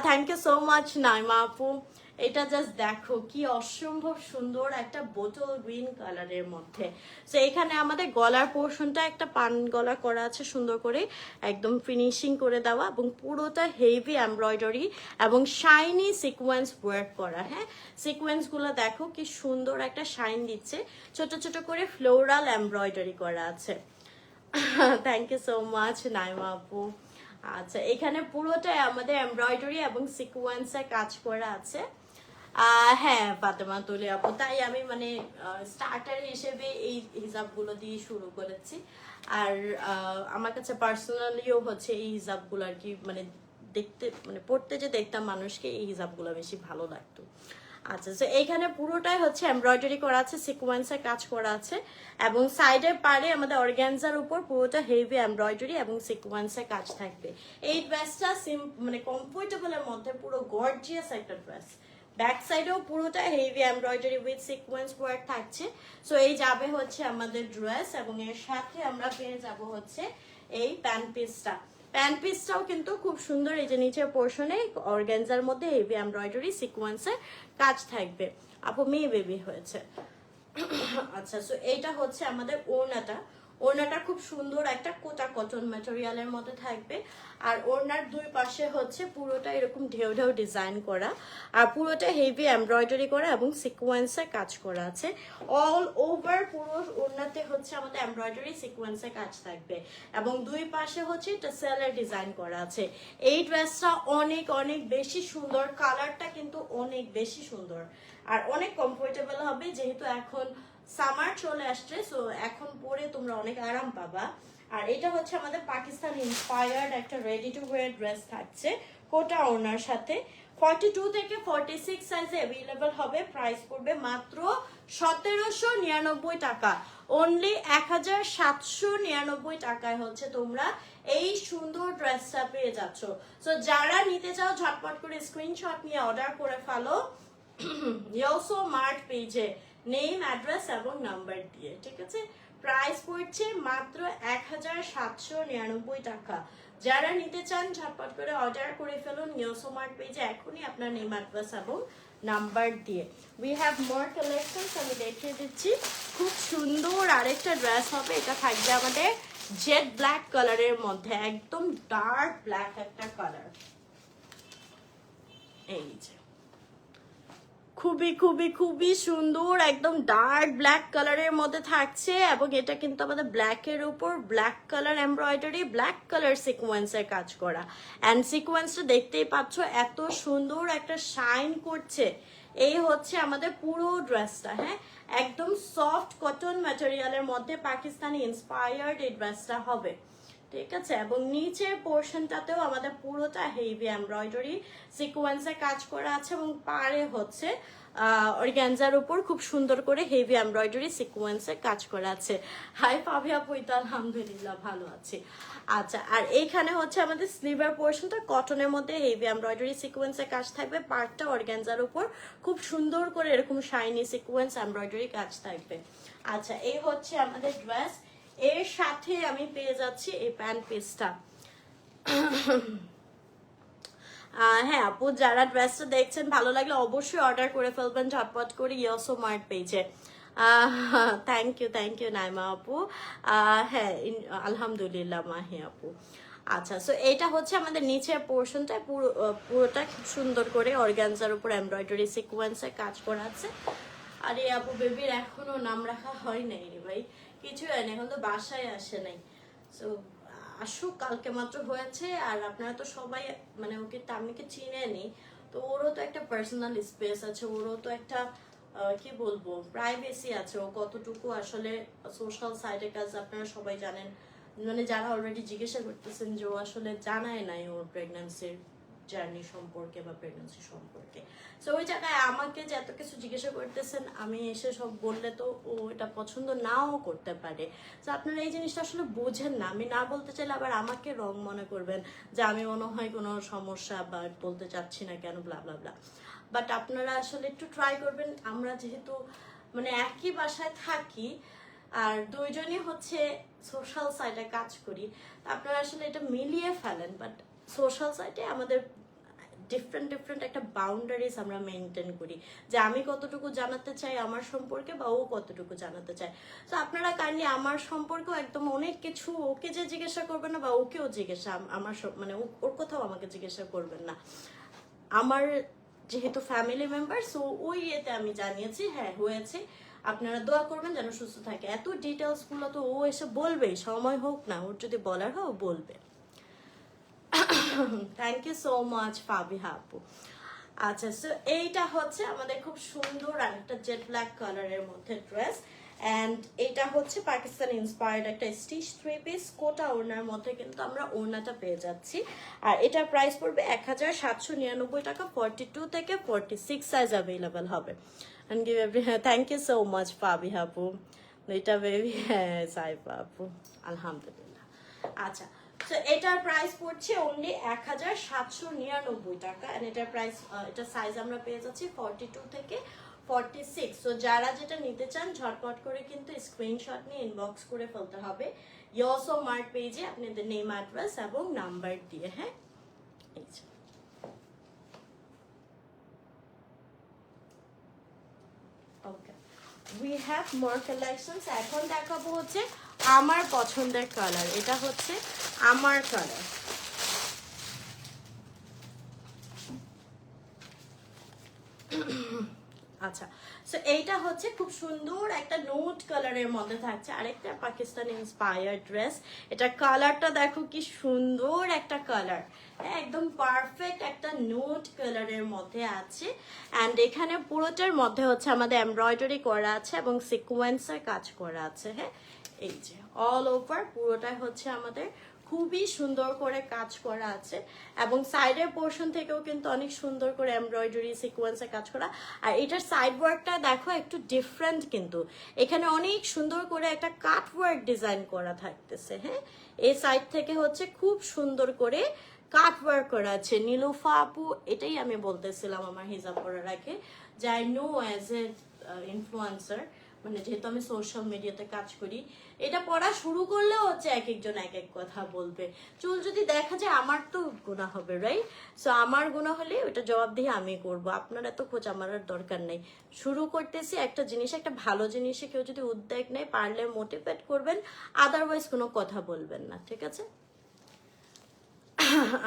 Thank you so much Naima আপু। এটা জাস্ট দেখো কি অসম্ভব সুন্দর একটা বোটল গ্রিন কালারের মধ্যে। তো এখানে আমাদের গলার পোর্শনটা একটা পান গলা করা আছে সুন্দর করে, একদম ফিনিশিং করে দেওয়া, এবং পুরোটা হেভি এমব্রয়ডারি এবং শাইনি সিকোয়েন্স ওয়ার্ক করা। হ্যাঁ, সিকোয়েন্সগুলো দেখো কি সুন্দর একটা শাইন দিচ্ছে, ছোট ছোট করে ফ্লোরাল এমব্রয়ডারি করা আছে। Thank you so much Naima আপু। আচ্ছা, এখানে পুরোটাই আমাদের এমব্রয়ডারি এবং সিকোয়েন্সের কাজ করা আছে। হ্যাঁ ফাতেমা তুলে আপু, তাই আমি মানে স্টার্টার হিসেবে এই হিজাবগুলো দিয়ে শুরু করেছি। আর আমার কাছে পার্সোনালিও হচ্ছে এই হিজাবগুলো আর কি মানে দেখতে মানে পড়তে যে দেখতাম মানুষকে, এই হিজাবগুলো বেশি ভালো লাগতো। আচ্ছা, তো এইখানে পুরোটাই হচ্ছে এমব্রয়ডারি করা আছে, সিকোয়েন্সের কাজ করা আছে, এবং সাইডের পারে আমাদের অর্গানজার উপর পুরোটা হেভি এমব্রয়ডারি এবং সিকোয়েন্সের কাজ থাকবে। এই ড্রেসটা মানে কমফোর্টেবলের মধ্যে পুরো গর্জিয়াস একটা ড্রেস। ব্যাক সাইডেও পুরোটা heavy embroidery with sequence work থাকছে। সো এই যাবে হচ্ছে আমাদের ড্রেস, এবং এর সাথে আমরা পেয়ে যাব হচ্ছে এই প্যান্ট পিসটা। প্যান্ট পিসটাও কিন্তু খুব সুন্দর, এই যে নিচের পোর্শনে অর্গানজার মধ্যে হেভি এমব্রয়ডারি সিকোয়েন্সের কাজ থাকবে। আপু মেয়ে বেবি হয়েছে। আচ্ছা, সো এইটা হচ্ছে আমাদের ওড়নাটা। ওড়নাটা খুব সুন্দর একটা কোটা কটন ম্যাটেরিয়ালের মধ্যে থাকবে, আর ওড়নার দুই পাশে হচ্ছে পুরোটা এরকম ঢেউ ঢেউ ডিজাইন করা, আর পুরোটা হেভি এমব্রয়ডারি করা এবং সিকোয়েন্সের কাজ করা আছে। অল ওভার পুরো ওড়নাতে হচ্ছে আমাদের এমব্রয়ডারি সিকোয়েন্সের কাজ থাকবে, এবং দুই পাশে হচ্ছে টেসেলের ডিজাইন করা আছে। এই ড্রেসটা অনেক অনেক বেশি সুন্দর, কালারটা কিন্তু অনেক বেশি সুন্দর, আর অনেক কমফোর্টেবল হবে, যেহেতু এখন সামার চলে আসছে। সো এখন পরে তোমরা অনেক আরাম পাবা। আর এটা হচ্ছে আমাদের পাকিস্তান ইন্সপায়ার্ড একটা রেডি টু ওয়্যার ড্রেস থাকছে কোটা ওনার সাথে। 42 থেকে 46 সাইজে অ্যাভেলেবল হবে। প্রাইস পড়বে মাত্র 1799 টাকা, অনলি 1799 টাকায় হচ্ছে তোমরা এই সুন্দর ড্রেসটা পেয়ে যাচ্ছ। সো যারা নিতে চাও ঝটপট করে স্ক্রিনশট নিয়ে অর্ডার করে ফেলো ইয়োসো মার্ট পেজে, নেম, অ্যাড্রেস এবং নাম্বার দিয়ে। ঠিক আছে, প্রাইস পড়ছে মাত্র 1799 টাকা। যারা নিতে চান ঝটপট করে অর্ডার করে ফেলুন ইয়োসো মার্ট পেজে এখনই আপনার নেম, অ্যাড্রেস এবং নাম্বার দিয়ে। উই হ্যাভ মোর কালেকশনস, আমি দেখিয়ে দিচ্ছি। খুব সুন্দর আরেকটা ড্রেস হবে, এটা থাকবে আমাদের জেড ব্ল্যাক কালারের মধ্যে, একদম ডার্ক ব্ল্যাক একটা কালার। এই যে খুবই খুবই খুবই সুন্দর একদম ডার্ক ব্ল্যাক কালারের মধ্যে থাকছে, এবং এটা কিন্তু আমাদের ব্ল্যাকের উপর black colour embroidery, black colour সিকোয়েন্সের কাজ করা। অ্যান্ড সিকোয়েন্সটা দেখতেই পাচ্ছ এত সুন্দর একটা শাইন করছে। এই হচ্ছে আমাদের পুরো ড্রেসটা। হ্যাঁ, একদম সফট কটন ম্যাটেরিয়ালের মধ্যে পাকিস্তানি ইন্সপায়ার্ড এই ড্রেসটা হবে। ঠিক আছে, এবং নিচের পোর্শনটাতেও আমাদের পুরোটা হেভি এমব্রয়ডারি সিকোয়েন্সে কাজ করা আছে, এবং পাড়ে হচ্ছে অর্গানজার উপর খুব সুন্দর করে হেভি এমব্রয়ডারি সিকোয়েন্সে কাজ করা আছে। হাই পাভি আপু, তো আলহামদুলিল্লাহ ভালো আছে। আচ্ছা, আর এইখানে হচ্ছে আমাদের স্লিভের পোর্শনটা কটনের মধ্যে হেভি এমব্রয়ডারি সিকোয়েন্সে কাজ থাকবে, পার্টটা অর্গানজার উপর খুব সুন্দর করে এরকম শাইনি সিকোয়েন্স এমব্রয়ডারি কাজ থাকবে। আচ্ছা, এই হচ্ছে আমাদের ড্রেস, এর সাথে আমি পেয়ে যাচ্ছি এই প্যান্ট পিসটা। হ্যাঁ আপু, যারা ড্রেসটা দেখছেন ভালো লাগলে অবশ্যই অর্ডার করে ফেলবেন ঝটপট করে ইয়োসো মার্ট পেজে। থ্যাংক ইউ নাইমা আপু। হ্যাঁ আলহামদুলিল্লাহ মাহি আপু। আচ্ছা, সো এটা হচ্ছে আমাদের নিচের পোর্শনটা, পুরোটা খুব সুন্দর করে অর্গানজার উপর এমব্রয়ডারি সিকোয়েন্সে কাজ করা আছে। আরে আপু বেবির এখনো নাম রাখা হয় নাই রে ভাই, কিছু হয়নি, এখন তো বাসায় আসে নাই। সো আসুক, কালকে মাত্র হয়েছে। আর আপনারা তো সবাই মানে ওকে তামিকে চিনেনি, তো ওরও তো একটা পার্সোনাল স্পেস আছে, ওরও তো একটা কি বলবো প্রাইভেসি আছে। ও কতটুকু আসলে সোশ্যাল সাইডের কাজ আপনারা সবাই জানেন মানে যারা অলরেডি জিজ্ঞাসা করতেছেন যে ও আসলে জানায় নাই ওর প্রেগন্যান্সির জার্নি সম্পর্কে বা প্রেগন্যান্সি সম্পর্কে, সো ওই জায়গায় আমাকে যে এত কিছু জিজ্ঞাসা করতেছেন, আমি এসে সব বললে তো ও এটা পছন্দ নাও করতে পারে। তো আপনারা এই জিনিসটা আসলে বোঝেন না, আমি না বলতে চাইলে আবার আমাকে রং মনে করবেন যে আমি মনে হয় কোনো সমস্যা বা বলতে চাচ্ছি না কেন, ব্লা ব্লা ব্লা। বাট আপনারা আসলে একটু ট্রাই করবেন, আমরা যেহেতু মানে একই বাসায় থাকি আর দুইজনই হচ্ছে সোশ্যাল সাইডে কাজ করি, আপনারা আসলে এটা মিলিয়ে ফেলেন। বাট সোশ্যাল সাইডে আমাদের ডিফারেন্ট ডিফারেন্ট একটা বাউন্ডারিজ আমরা মেনটেন করি, যে আমি কতটুকু জানাতে চাই আমার সম্পর্কে বা ও কতটুকু জানাতে চায়। তো আপনারা কাইন্ডলি আমার সম্পর্কেও একদম অনেক কিছু ওকে যে জিজ্ঞাসা করবেন না বা ওকেও জিজ্ঞাসা আমার মানে ওর কথাও আমাকে জিজ্ঞাসা করবেন না। আমার যেহেতু ফ্যামিলি মেম্বার, সো ওই ইয়েতে আমি জানিয়েছি হ্যাঁ হয়েছে, আপনারা দোয়া করবেন যেন সুস্থ থাকে। এত ডিটেলস গুলো তো ও এসে বলবেই, সময় হোক না, ওর যদি বলার হয় ও বলবে। Thank you so much Fabiha আপু। আচ্ছা, সো এইটা হচ্ছে আমাদের খুব সুন্দর আর একটা জেট ব্ল্যাক কালারের মধ্যে ড্রেস, অ্যান্ড এটা হচ্ছে পাকিস্তান ইন্সপায়ার্ড একটা স্টিচ 3 পিস কোটা ওড়নার মধ্যে কিন্তু আমরা ওড়নাটা পেয়ে যাচ্ছি। আর এটার প্রাইস পড়বে 1799 টাকা। 42 থেকে 46 সাইজ অ্যাভেলেবেল হবে। and give every thank you so much Fabiha আপু, এটা বেবি হ্যাঁ সাইফা আপু আলহামদুলিল্লাহ। আচ্ছা, তো এটার প্রাইস পড়ছে অনলি 1799 টাকা, এন্ড এটার প্রাইস এটা সাইজ আমরা পেয়ে যাচ্ছি 42 থেকে 46। সো যারা যেটা নিতে চান ঝটপট করে কিন্তু স্ক্রিনশট নিয়ে ইনবক্স করে ফেলতে হবে ইয়োসো মার্ট পেজে আপনাদের নেম অ্যাড্রেস এবং নাম্বার দিয়ে। হ্যাঁ, এই যে ওকে, উই হ্যাভ মোর কালেকশনস। এখন দেখাবো হচ্ছে আমার পছন্দের কালার, এটা হচ্ছে আমার কালার। আচ্ছা, সো এইটা হচ্ছে খুব সুন্দর একটা নোট কালারের মধ্যে থাকছে, আরেকটা পাকিস্তানি ইন্সপায়ার্ড ড্রেস। এটা কালারটা দেখো কি সুন্দর একটা কালার, একদম পারফেক্ট একটা নোট কালারের মধ্যে আছে। অ্যান্ড এখানে পুরোটার মধ্যে হচ্ছে আমাদের এমব্রয়ডারি করা আছে এবং সিকোয়েন্সের কাজ করা আছে। হ্যাঁ, এই যে অল ওভার পুরোটাই হচ্ছে আমাদের খুবই সুন্দর করে কাজ করা আছে, এবং সাইডের পোর্শন থেকেও কিন্তু অনেক সুন্দর করে এমব্রয়ডারি সিকোয়েন্সে কাজ করা। আর এটার সাইড ওয়ার্কটা দেখো একটু ডিফারেন্ট, কিন্তু এখানে অনেক সুন্দর করে একটা কাট ওয়ার্ক ডিজাইন করা থাকতেছে। হ্যাঁ, এই সাইড থেকে হচ্ছে খুব সুন্দর করে কাট ওয়ার্ক করা আছে। নীলুফা আপু, এটাই আমি বলতেছিলাম আমার হিজাব পরা রাখে, যে I know as a influencer, মানে যেহেতু আমি সোশ্যাল মিডিয়াতে কাজ করি, এটা পড়া শুরু করলেও হচ্ছে এক একজন এক এক কথা বলবে। চুল যদি দেখা যায় আমার তো গুনাহ হবে, রাইট? সো আমার গুনাহ হলে ওটা জবাব দিয়ে আমি করব, আপনার এত খোঁজ আমার আর দরকার নেই। শুরু করতেছি একটা জিনিস, একটা ভালো জিনিসে কেউ যদি উদ্যোগ নেয় পারলে মোটিভেট করবেন, আদারওয়াইজ কোনো কথা বলবেন না, ঠিক আছে?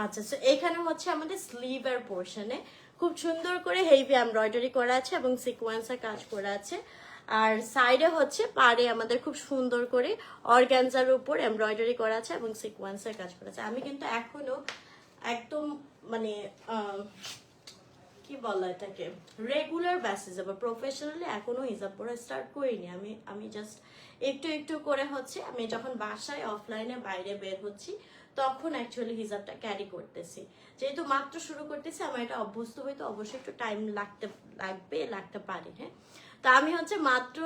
আচ্ছা, সো এখানে হচ্ছে আমাদের স্লিভের পোর্শনে খুব সুন্দর করে হেভি এমব্রয়ডারি করা আছে এবং সিকোয়েন্সের কাজ করা আছে। আর সাইডে হচ্ছে পাড়ে আমাদের খুব সুন্দর করে অর্গানজার উপর এমব্রয়ডারি করা আছে এবং সিকোয়েন্সের কাজ করা আছে। আমি কিন্তু এখনো একদম মানে কি বলা এটাকে রেগুলার বেসিসে বা প্রফেশনালি এখনো হিজাব পরা স্টার্ট করিনি। আমি জাস্ট একটু একটু করে হচ্ছে আমি যখন বাসায় অফলাইনে বাইরে বের হচ্ছি তখন অ্যাকচুয়ালি হিজাবটা ক্যারি করতেছি। যেহেতু মাত্র শুরু করতেছি, আমার এটা অভ্যস্ত হইতে অবশ্যই একটু টাইম লাগতে পারে। হ্যাঁ, তো আমি হচ্ছে মাত্র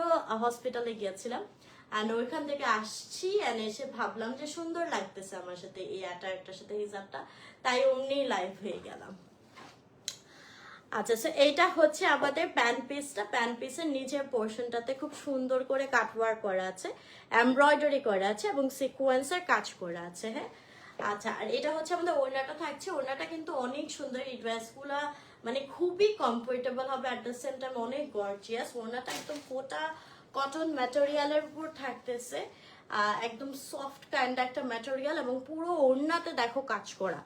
হসপিটালে গিয়েছিলাম, অ্যান্ড ওইখান থেকে আসছি, অ্যান্ড এসে ভাবলাম যে সুন্দর লাগতেছে আমার সাথে এই অ্যাটায়ারটার সাথে হিজাবটা, তাই অমনি লাইভ হয়ে গেলাম। আচ্ছা, সো এইটা হচ্ছে আমাদের প্যান্ট পিসটা। প্যান্ট পিসের নিচের পোর্শনটাতে খুব সুন্দর করে কাটওয়ার্ক করা আছে, এমব্রয়ডারি করা আছে এবং সিকোয়েন্সের কাজ করা আছে। হ্যাঁ, আচ্ছা, আর এটা হচ্ছে আমাদের ওড়নাটা থাকছে। ওড়নাটা কিন্তু অনেক সুন্দর, এই ড্রেসগুলা মানে খুবই কমফোর্টেবল হবে, অ্যাট দ্য সেম টাইম অনেক গর্জিয়াস। ওড়নাটা একদম কোটা কটন ম্যাটেরিয়ালের উপর থাকতেছে, একদম সফট কাইন্ড একটা ম্যাটেরিয়াল, এবং পুরো ওড়নাতে দেখো কাজ করা।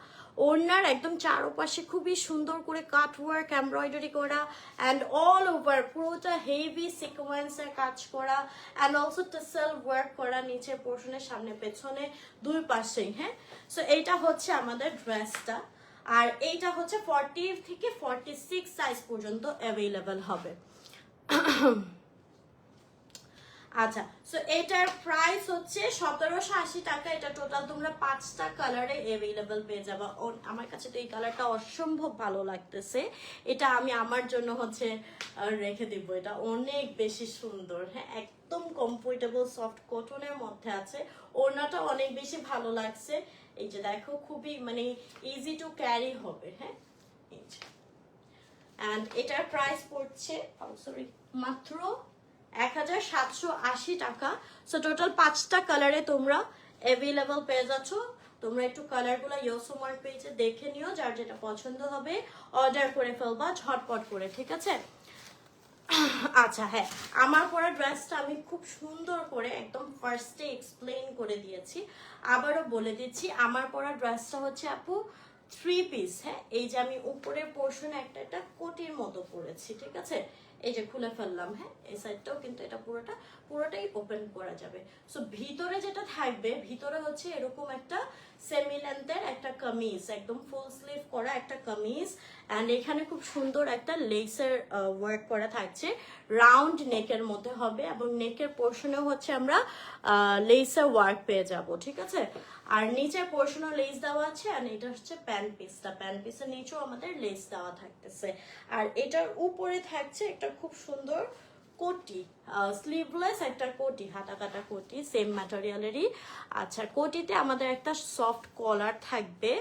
ওড়নার একদম চারপাশে খুবই সুন্দর করে কাট ওয়ার্ক এমব্রয়ডারি করা, অ্যান্ড অল ওভার পুরোটা হেভি সিকোয়েন্সের কাজ করা, অ্যান্ড অলসো টাসেল ওয়ার্ক করা নিচের পোর্শনের সামনে পেছনে দুই পাশেই। হ্যাঁ, সো এইটা হচ্ছে আমাদের ড্রেসটা, আর এইটা হচ্ছে 40 থেকে 46 সাইজ পর্যন্ত অ্যাভেলেবেল হবে। আচ্ছা, সো এটার প্রাইস হচ্ছে 1780 টাকা। এটা টোটাল তোমরা 5টা কালারে অ্যাভেলেবল পেয়ে যাবা। আমার কাছে তো এই কালারটা অসম্ভব ভালো লাগতেছে, এটা আমি আমার জন্য হচ্ছে রেখে দিব। এটা অনেক বেশি সুন্দর, হ্যাঁ, একদম কমফোর্টেবল সফট কটনের মধ্যে আছে। ওড়নাটা অনেক বেশি ভালো লাগছে। এই যে দেখো, খুবই মানে ইজি টু ক্যারি হবে, হ্যাঁ। এই যে, অ্যান্ড এটার প্রাইস পড়ছে সরি মাত্র 1780 টাকা। সো টোটাল 5টা কালারে তোমরা অ্যাভেলেবল পেয়ে যাচ্ছ। তোমরা একটু কালারগুলো ইয়োসোমার্ট পেজে দেখে নিও, যার যেটা পছন্দ হবে অর্ডার করে ফেলবা ঝটপট করে, ঠিক আছে। আচ্ছা, হ্যাঁ, আমার পরা ড্রেসটা আমি খুব সুন্দর করে একদম ফার্স্টে এক্সপ্লেইন করে দিয়েছি, আবারও বলে দিচ্ছি। আমার পরা ড্রেসটা হচ্ছে আপু 3 পিস, হ্যাঁ। এই যে আমি উপরের পোর্শনে একটা কোটির মতো পরেছি, ঠিক আছে। এই যে খুলে ফেললাম, হ্যাঁ, এই সাইডটাও কিন্তু এটা পুরোটাই ওপেন করা যাবে। সো ভিতরে যেটা থাকবে, ভিতরে হচ্ছে এরকম একটা সেমি লেন্থের একটা কামিজ, একদম ফুল স্লিভ করা একটা কামিজ, অ্যান্ড এখানে খুব সুন্দর একটা লেসের ওয়ার্ক করা থাকছে, রাউন্ড নেকের মধ্যে হবে, এবং নেকের পোর্শনেও হচ্ছে আমরা লেসের ওয়ার্ক পেয়ে যাব, ঠিক আছে। আর নিচের পোর্শনও লেস দেওয়া আছে, আর এটা হচ্ছে প্যান্ট পিসটা, প্যান্ট পিসের নিচেও আমাদের লেস দেওয়া থাকতেছে। আর এটার উপরে থাকছে একটা খুব সুন্দর কোটি, স্লিভলেস একটা কোটি, হাতা কাটা কোটি, সেম ম্যাটেরিয়ালেরই। আচ্ছা, কোটিতে আমাদের একটা সফট কলার থাকবে।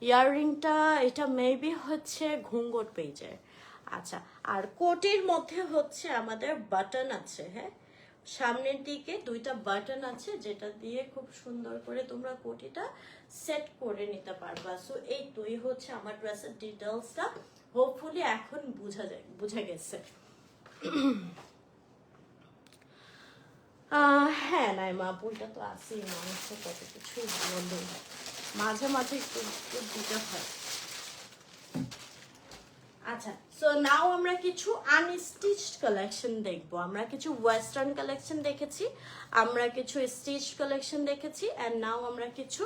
ইয়াররিংটা এটা মেবি হচ্ছে ঘুঙ্গট পেজের। আচ্ছা, আর কোটির মধ্যে হচ্ছে আমাদের বাটন আছে, হ্যাঁ, সামনের দিকে 2টা বাটন আছে, যেটা দিয়ে খুব সুন্দর করে তোমরা কোটিটা সেট করে নিতে পারবা। সো এই তো, এই হচ্ছে আমার ড্রেসের ডিটেলসটা। হোপফুলি এখন বুঝা গেছে। হ্যাঁ, নাইমা বইটা তো আছেই, মানুষের কত কিছু বলে, মাঝে মাঝে একটু দিতে হয়। আচ্ছা, সো নাও আমরা কিছু আনস্টিচড কালেকশন দেখবো। আমরা কিছু ওয়েস্টার্ন কালেকশন দেখেছি, আমরা কিছু স্টিচড কালেকশন দেখেছি, এন্ড নাও আমরা কিছু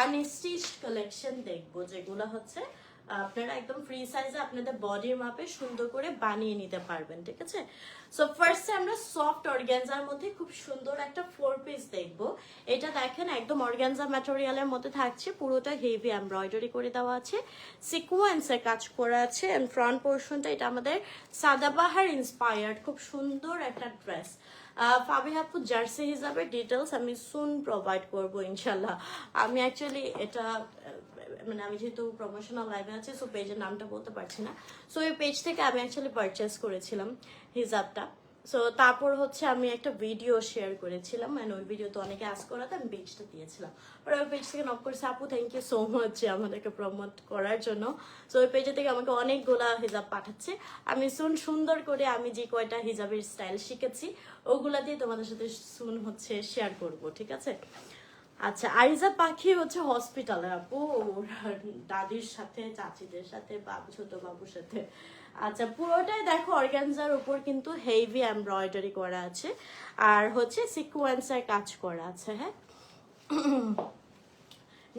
আনস্টিচড কালেকশন দেখবো, যেগুলো হচ্ছে আপনারা একদম ফ্রি সাইজে আপনাদের বডির মাপে সুন্দর করে বানিয়ে নিতে পারবেন, ঠিক আছে। সো ফার্স্টে আমরা সফট অর্গানজার মধ্যে খুব সুন্দর একটা 4 পিস দেখবো। এটা দেখেন, একদম অর্গানজা ম্যাটেরিয়ালের মধ্যে থাকছে, পুরোটা হেভি এমব্রয়ডারি করে দেওয়া আছে, সিকোয়েন্সের কাজ করা আছে, এন্ড ফ্রন্ট পোর্শনটা এটা আমাদের সাদাবাহার ইন্সপায়ার্ড, খুব সুন্দর একটা ড্রেস। ফাবিহা আপু জার্সি হিসাবে ডিটেলস আমি সুন প্রোভাইড করব ইনশাল্লাহ। আমি অ্যাকচুয়ালি এটা মানে আমি যেহেতু প্রমোশনাল লাইভে আছে, সো পেজের নামটা বলতে পারছি না। সো এই পেজ থেকে আমি অ্যাকচুয়ালি পারচেস করেছিলাম হিজাবটা। সো তারপর হচ্ছে আমি একটা ভিডিও শেয়ার করেছিলাম, মানে ওই ভিডিও তো অনেকে আস করাতে আমি পেজটা দিয়েছিলাম। ওরা ওই পেজ থেকে নক করছে, আপু থ্যাংক ইউ সো মাচ আমাদেরকে প্রমোট করার জন্য। সো ওই পেজে থেকে আমাকে অনেকগুলা হিজাব পাঠাচ্ছে। আমি সুন্দর করে আমি যে কয়টা হিজাবের স্টাইল শিখেছি ওগুলা দিয়ে তোমাদের সাথে হচ্ছে শেয়ার করব, ঠিক আছে। আচ্ছা, আরিজা পাখি হচ্ছে হসপিটালে আপু, দাদির সাথে, চাচিদের সাথে, ছোট বাবুর সাথে। আচ্ছা, পুরোটাই দেখো অর্গানজার উপর কিন্তু হেভি এমব্রয়ডারি করা আছে, আর হচ্ছে সিকোয়েন্সের কাজ করা আছে, হ্যাঁ।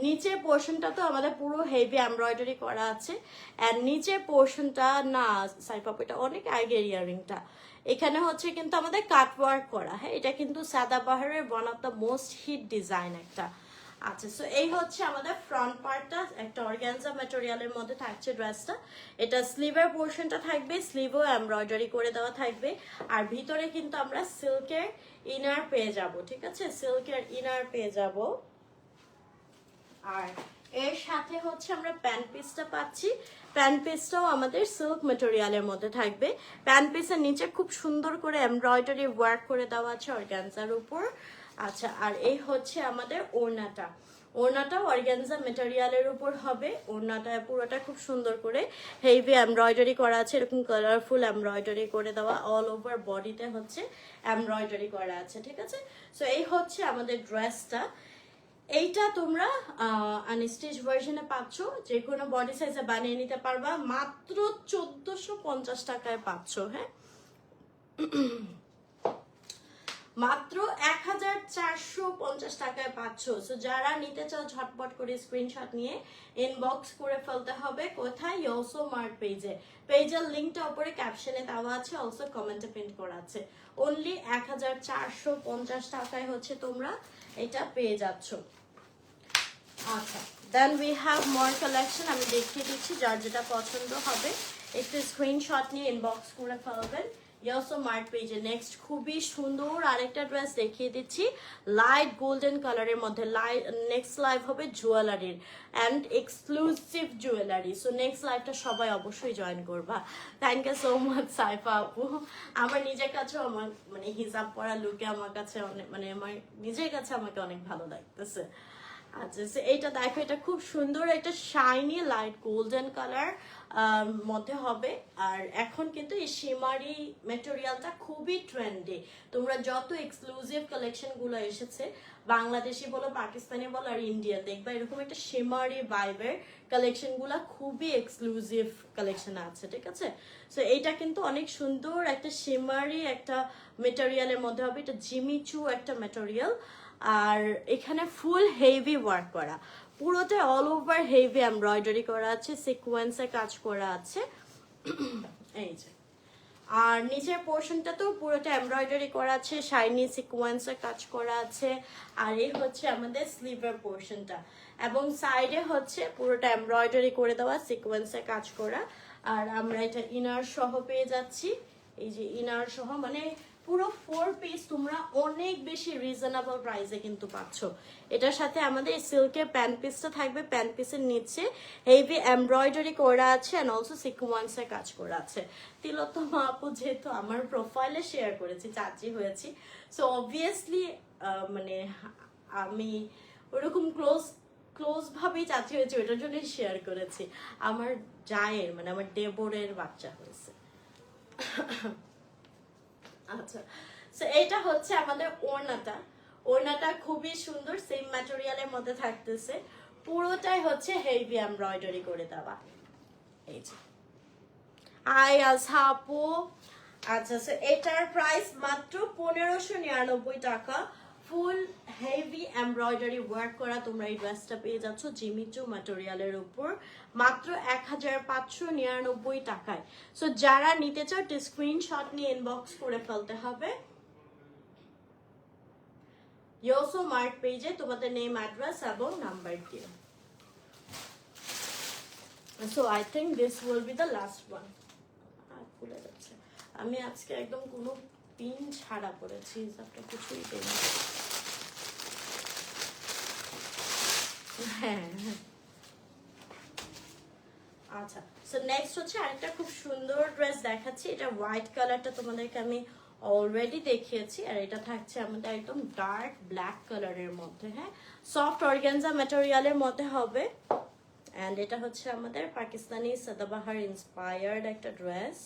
নিচের পোর্শনটা তো আমাদের পুরো হেভি এমব্রয়ডারি করা আছে, আর নিচের পোর্শনটা না সাইফাপ, এটা অনেক আগের ইয়ারিংটা, এখানে হচ্ছে কিন্তু আমাদের কাটওয়ার্ক করা, হ্যাঁ। এটা কিন্তু সাদাবাহারের one of the most hit design একটা। আচ্ছা, সো এই হচ্ছে আমাদের ফ্রন্ট পার্টটা, একটা অর্গানজা ম্যাটেরিয়ালের মধ্যে থাকছে ড্রেসটা। এটা স্লিভের পোর্শনটা থাকবে, স্লিভও এমব্রয়ডারি করে দেওয়া থাকবে, আর ভিতরে কিন্তু আমরা সিল্কের ইনার পেয়ে যাব, ঠিক আছে, সিল্কের ইনার পেয়ে যাব। আর এর সাথে হচ্ছে আমরা প্যান্ট পিসটা পাচ্ছি, প্যান্ট পিসটাও আমাদের সিল্ক ম্যাটেরিয়ালের মধ্যে থাকবে। প্যান্ট পিসের নিচে খুব সুন্দর করে এমব্রয়ডারি ওয়ার্ক করে দেওয়া আছে অর্গানজার উপর। আচ্ছা, আর এই হচ্ছে আমাদের ওড়নাটা, ওড়নাটাও অর্গানজা ম্যাটেরিয়ালের উপর হবে। ওড়নাটা পুরোটা খুব সুন্দর করে হেভি এমব্রয়ডারি করা আছে, এরকম কালারফুল এমব্রয়ডারি করে দেওয়া, অল ওভার বডিতে হচ্ছে এমব্রয়ডারি করা আছে, ঠিক আছে। সো এই হচ্ছে আমাদের ড্রেসটা। এইটা তোমরা আনস্টিচ ভার্সনে পাচ্ছ, যে কোনো বডি সাইজে বানিয়ে নিতে পারবা, মাত্র 1450 টাকায় পাচ্ছ, হ্যাঁ, মাত্র 1450 টাকায় পাচ্ছ। সো যারা নিতে চাও ঝটপট করে স্ক্রিনশট নিয়ে ইনবক্স করে ফেলতে হবে। কোথায়? ইয়োসো মার্ট পেজে। পেজের লিঙ্কটা উপরে ক্যাপশনে দেওয়া আছে, অলসো কমেন্টে পিন করা আছে। অনলি 1450 টাকায় হচ্ছে তোমরা এটা পেয়ে যাচ্ছ। আচ্ছা, then we have more collection. আমি দেখিয়ে দিচ্ছি, যার যেটা পছন্দ হবে একটু স্ক্রিনশট নিয়ে ইনবক্স করে ফেলবেন ইয়োসো মার্ট পেজে। নেক্সট খুবই সুন্দর আরেকটা ড্রেস দেখিয়ে দিচ্ছি, লাইট গোল্ডেন কালারের মধ্যে। নেক্সট লাইভ হবে জুয়েলারির and exclusive jewellery. So next লাইভটা সবাই অবশ্যই জয়েন করবা। Thank you so much Saifa আপু। আমার নিজের কাছেও আমার মানে হিজাব পরা লুকে আমার কাছে অনেক মানে আমার নিজের কাছে আমাকে অনেক ভালো লাগতেছে। আচ্ছা, এইটা দেখো, এটা খুব সুন্দর একটা শাইনি লাইট গোল্ডেন কালার মধ্যে হবে। আর এখন কিন্তু এই শিমারি ম্যাটেরিয়ালটা খুবই ট্রেন্ডি। তোমরা যত এক্সক্লুসিভ কালেকশন গুলো এসেছে, বাংলাদেশি বলো, পাকিস্তানি বলো আর ইন্ডিয়ান, দেখবা এরকম একটা শিমারি ভাইবের কালেকশন গুলা খুবই এক্সক্লুসিভ কালেকশন আছে, ঠিক আছে? সো এইটা কিন্তু অনেক সুন্দর একটা শিমারি একটা মেটেরিয়ালের মধ্যে হবে। এটা জিমিচু একটা মেটেরিয়াল, আর এখানে ফুল হেভি ওয়ার্ক করা, পুরোটা অল ওভার হেভি এমব্রয়ডারি করা আছে, সিকোয়েন্সে কাজ করা আছে। এই যে, আর নিচের পোর্শনটা তো পুরোটা এমব্রয়ডারি করা আছে, শাইনি সিকোয়েন্সে কাজ করা আছে। আর এই হচ্ছে আমাদের স্লিভের পোর্শনটা, এবং সাইডে হচ্ছে পুরোটা এমব্রয়ডারি করে দেওয়া, সিকোয়েন্সে কাজ করা। আর আমরা এটা ইনার সহ পেয়ে যাচ্ছি, এই যে ইনার সহ, মানে পুরো 4 পিস তোমরা অনেক বেশি রিজনেবল প্রাইসে কিন্তু পাচ্ছ। এটার সাথে আমাদের সিল্কের প্যান্ট পিসটা থাকবে, প্যান্ট পিসের নিচে হেভি এমব্রয়ডারি করা আছে এন্ড অলসো সিকোয়েন্সে কাজ করা আছে। তিলোত্তমা আপু যেহেতু আমার প্রোফাইলে শেয়ার করেছি, চাচি হয়েছি, সো অবভিয়াসলি মানে আমি ওরকম ক্লোজ ভাবেই চাচি হয়েছে, ওটার জন্যই শেয়ার করেছি। আমার জায়ের মানে আমার দেবরের বাচ্চা হয়েছে। আচ্ছা, সো এটা হচ্ছে আমাদের ওড়নাটা। ওড়নাটা খুবই সুন্দর, সেম ম্যাটেরিয়ালের মধ্যে থাকতেছে, পুরোটাই হচ্ছে হেভি এমব্রয়ডারি করে দেওয়া। এই যে আই আপু। আচ্ছা, সো এটার প্রাইস মাত্র 1599 টাকা। ফুল হেভি এমব্রয়ডারি ওয়ার্ক করা তোমরা এই ড্রেসটা পেয়ে যাচ্ছ জিমিচু ম্যাটেরিয়ালের উপর, মাত্র 1599 টাকায়। সো যারা নিতে চাও স্ক্রিনশট নিয়ে ইনবক্স করে ফেলতে হবে ইয়োসো মার্ট পেজে তোমাদের নেম, অ্যাড্রেস এবং নাম্বার দিয়ে। So I think this will be the last one. খুলে যাচ্ছে, আমি আজকে একদম কোনো পিন ছাড়া পড়েছি, হিসাবটা কিছুই পেয়ে। হ্যাঁ, আচ্ছা, সো নেক্সট হচ্ছে আরেকটা খুব সুন্দর ড্রেস দেখাচ্ছি। এটা হোয়াইট কালারটা তোমাদেরকে আমি অলরেডি দেখিয়েছি, আর এটা থাকছে আমাদের একদম ডার্ক ব্ল্যাক কালারের মধ্যে। হ্যাঁ, সফট অর্গানজা ম্যাটেরিয়ালের মধ্যে হবে। অ্যান্ড এটা হচ্ছে আমাদের পাকিস্তানি সাদাবাহার ইন্সপায়ার্ড একটা ড্রেস।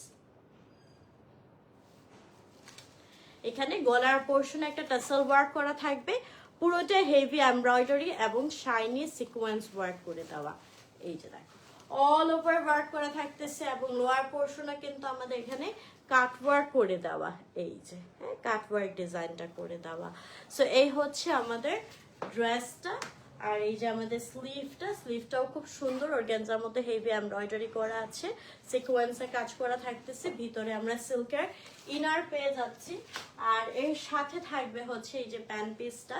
এখানে গলার পোর্শনে একটা টাসেল ওয়ার্ক করা থাকবে, পুরোটা হেভি এমব্রয়ডারি এবং শাইনি সিকোয়েন্স ওয়ার্ক করে দেওয়া। এই যে দেখো, অল ওভার ওয়ার্ক করা থাকতেছে, এবং লোয়ার পোর্শনে কিন্তু আমাদের এখানে কাট ওয়ার্ক করে দেওয়া। এই যে হ্যাঁ, কাট ওয়ার্ক ডিজাইনটা করে দেওয়া। সো এই হচ্ছে আমাদের ড্রেসটা। আর এই যে আমাদের স্লিভটাও খুব সুন্দর, অর্গানজার মধ্যে হেভি এমব্রয়ডারি করা আছে, সিকোয়েন্সে কাজ করা থাকতেছে। ভিতরে আমরা সিল্কের ইনার পেয়ে যাচ্ছি, আর এর সাথে থাকবে হচ্ছে এই যে প্যান্ট পিসটা।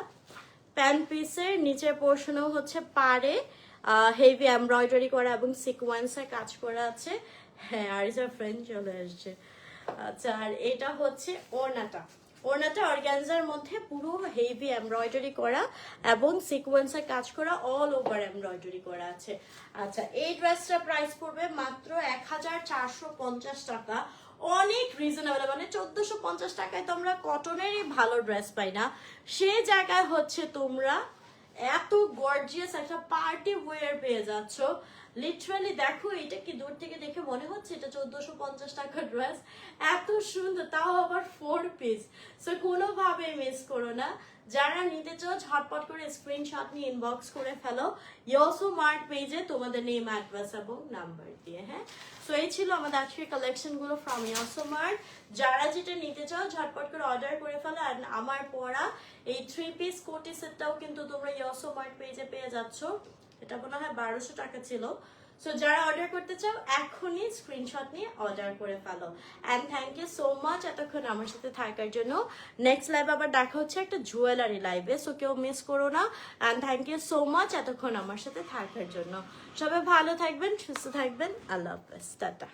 প্যান্ট পিসের নিচের পোর্শনেও হচ্ছে পাড়ে হেভি এমব্রয়ডারি করা এবং সিকোয়েন্সে কাজ করা আছে। হ্যাঁ, আর এই যে ফ্রেন্ড চলে আসছে। আচ্ছা, আর এটা হচ্ছে ওড়নাটা। ওড়নাটা অর্গানজার মধ্যে পুরো হেভি এমব্রয়ডারি করা এবং সিকোয়েন্সে কাজ করা, অল ওভার এমব্রয়ডারি করা আছে। আচ্ছা, এই ড্রেসটার প্রাইস পড়বে মাত্র 1450 টাকা। অনেক রিজনেবল, মানে 1450 টাকায় তোমরা কটনেরই ভালো ড্রেস পাই না, সে জায়গায় হচ্ছে তোমরা এত গর্জিয়াস একটা পার্টি ওয়্যার পেয়ে যাচ্ছ। লিটারালি দেখো, এটা কি দূর থেকে দেখে মনে হচ্ছে এটা 1450 টাকার ড্রেস, এত সুন্দর, তাও আবার 4 পিস। সো কোনোভাবে মিস করো না। যারা নিতে চাও ঝটপট করে স্ক্রিনশট নিয়ে ইনবক্স করে ফেলো ইয়োসো মার্ট পেজে তোমাদের নেম, অ্যাড্রেস এবং নাম্বার দিয়ে। হ্যাঁ, সো এই ছিল আমাদের আজকের কালেকশনগুলো ফ্রম ইয়োসো মার্ট। যারা যেটা নিতে চাও ঝটপট করে অর্ডার করে ফেলো। আর আমার পরা এই 3 পিস কোটি সেটটাও কিন্তু তোমরা ইয়োসো মার্ট পেজে পেয়ে যাচ্ছ। এটা মনে হয় 1200 টাকা ছিল। সো যারা অর্ডার করতে চাও এখনই স্ক্রিনশট নিয়ে অর্ডার করে ফেলো। And thank you so much এতক্ষণ আমার সাথে থাকার জন্য। নেক্সট লাইভ আবার দেখা হচ্ছে একটা জুয়েলারি লাইভে, সো কেউ মিস করো না। And thank you so much এতক্ষণ আমার সাথে থাকার জন্য। সবাই ভালো থাকবেন, সুস্থ থাকবেন। আল্লাহ হাফেজ, টাটা।